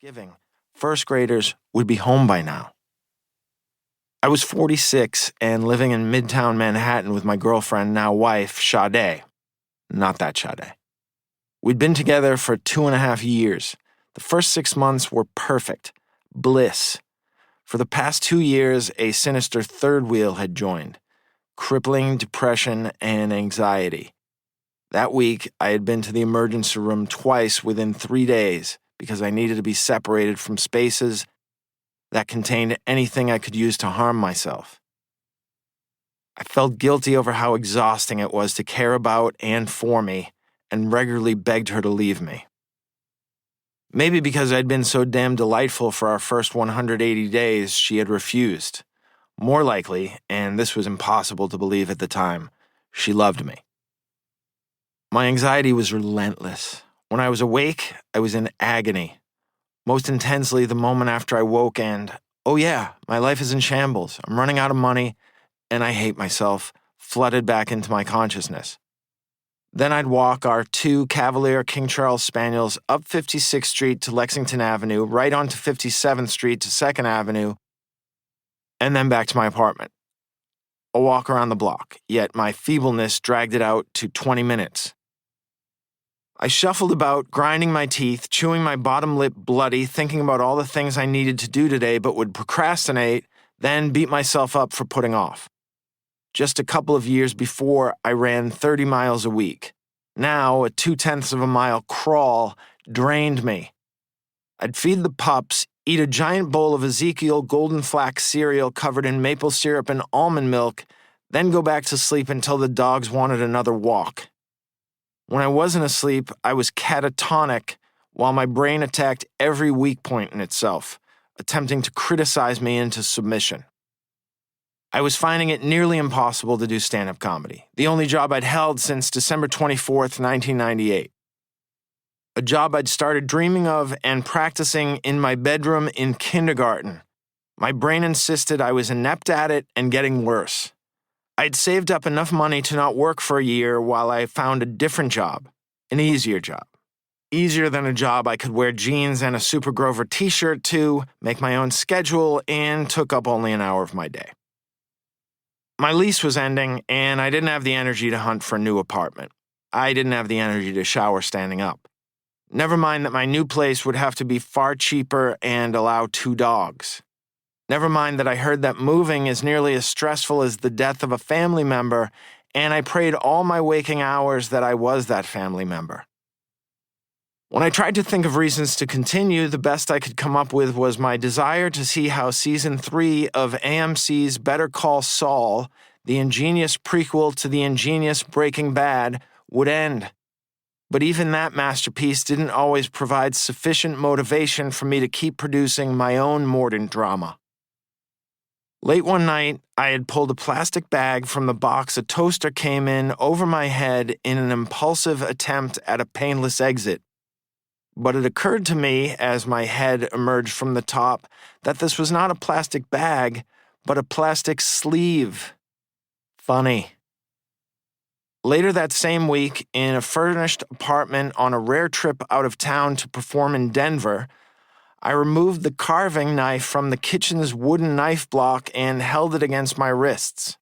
Thanksgiving, first graders would be home by now. I was 46 and living in Midtown Manhattan with my girlfriend, now wife, Sade. Not that Sade. We'd been together for 2.5 years. The first 6 months were perfect. Bliss. For the past 2 years, a sinister third wheel had joined. Crippling depression and anxiety. That week, I had been to the emergency room twice within 3 days because I needed to be separated from spaces that contained anything I could use to harm myself. I felt guilty over how exhausting it was to care about and for me, and regularly begged her to leave me. Maybe because I'd been so damn delightful for our first 180 days, she had refused. More likely, and this was impossible to believe at the time, she loved me. My anxiety was relentless. When I was awake, I was in agony. Most intensely the moment after I woke and, oh yeah, my life is in shambles. I'm running out of money, and I hate myself, flooded back into my consciousness. Then I'd walk our 2 Cavalier King Charles Spaniels up 56th Street to Lexington Avenue, right onto 57th Street to 2nd Avenue, and then back to my apartment. A walk around the block, yet my feebleness dragged it out to 20 minutes. I shuffled about, grinding my teeth, chewing my bottom lip bloody, thinking about all the things I needed to do today but would procrastinate, then beat myself up for putting off. Just a couple of years before, I ran 30 miles a week. Now, a 0.2 of a mile crawl drained me. I'd feed the pups, eat a giant bowl of Ezekiel Golden Flax cereal covered in maple syrup and almond milk, then go back to sleep until the dogs wanted another walk. When I wasn't asleep, I was catatonic while my brain attacked every weak point in itself, attempting to criticize me into submission. I was finding it nearly impossible to do stand-up comedy, the only job I'd held since December 24th, 1998. A job I'd started dreaming of and practicing in my bedroom in kindergarten. My brain insisted I was inept at it and getting worse. I'd saved up enough money to not work for a year while I found a different job, an easier job. Easier than a job I could wear jeans and a Super Grover t-shirt to, make my own schedule, and took up only an hour of my day. My lease was ending, and I didn't have the energy to hunt for a new apartment. I didn't have the energy to shower standing up. Never mind that my new place would have to be far cheaper and allow 2 dogs. Never mind that I heard that moving is nearly as stressful as the death of a family member, and I prayed all my waking hours that I was that family member. When I tried to think of reasons to continue, the best I could come up with was my desire to see how Season 3 of AMC's Better Call Saul, the ingenious prequel to the ingenious Breaking Bad, would end. But even that masterpiece didn't always provide sufficient motivation for me to keep producing my own mordant drama. Late one night, I had pulled a plastic bag from the box a toaster came in over my head in an impulsive attempt at a painless exit. But it occurred to me, as my head emerged from the top, that this was not a plastic bag, but a plastic sleeve. Funny. Later that same week, in a furnished apartment on a rare trip out of town to perform in Denver, I removed the carving knife from the kitchen's wooden knife block and held it against my wrists.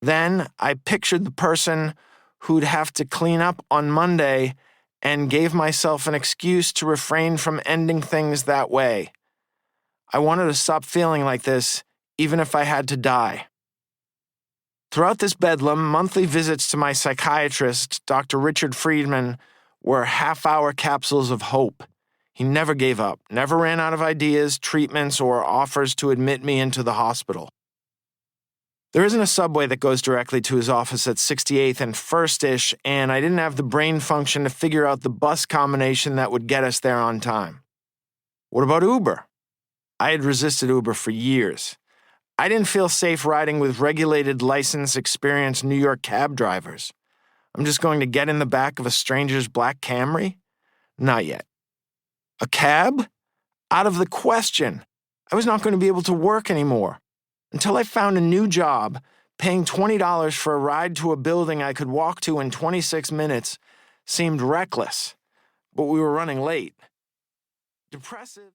Then I pictured the person who'd have to clean up on Monday and gave myself an excuse to refrain from ending things that way. I wanted to stop feeling like this, even if I had to die. Throughout this bedlam, monthly visits to my psychiatrist, Dr. Richard Friedman, were half-hour capsules of hope. He never gave up, never ran out of ideas, treatments, or offers to admit me into the hospital. There isn't a subway that goes directly to his office at 68th and 1st-ish, and I didn't have the brain function to figure out the bus combination that would get us there on time. What about Uber? I had resisted Uber for years. I didn't feel safe riding with regulated, licensed, experienced New York cab drivers. I'm just going to get in the back of a stranger's black Camry? Not yet. A cab? Out of the question. I was not going to be able to work anymore. Until I found a new job, paying $20 for a ride to a building I could walk to in 26 minutes seemed reckless, but we were running late. Depressive